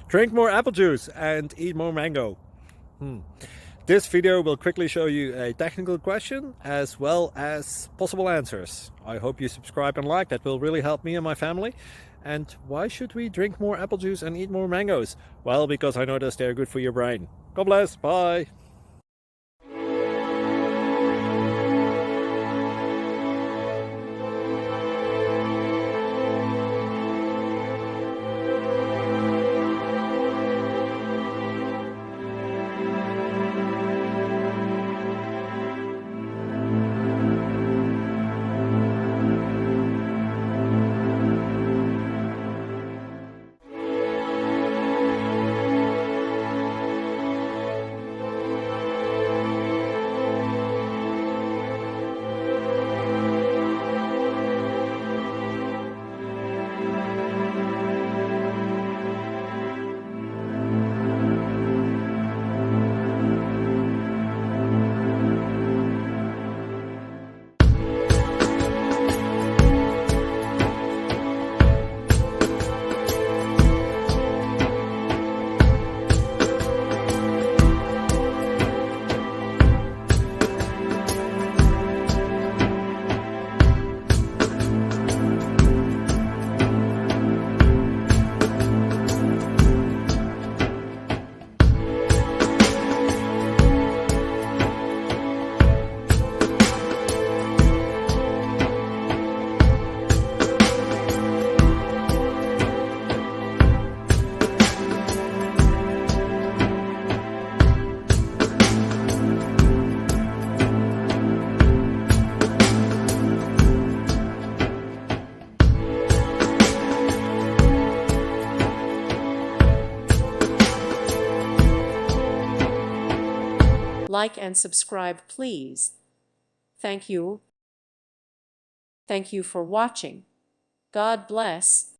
Drink more apple juice and eat more mango. This video will quickly show you a technical question as well as possible answers. I hope you subscribe and like, that will really help me and my family. And why should we drink more apple juice and eat more mangoes? Well, because I noticed they're good for your brain. God bless, bye! Like and subscribe, please. Thank you. Thank you for watching. God bless.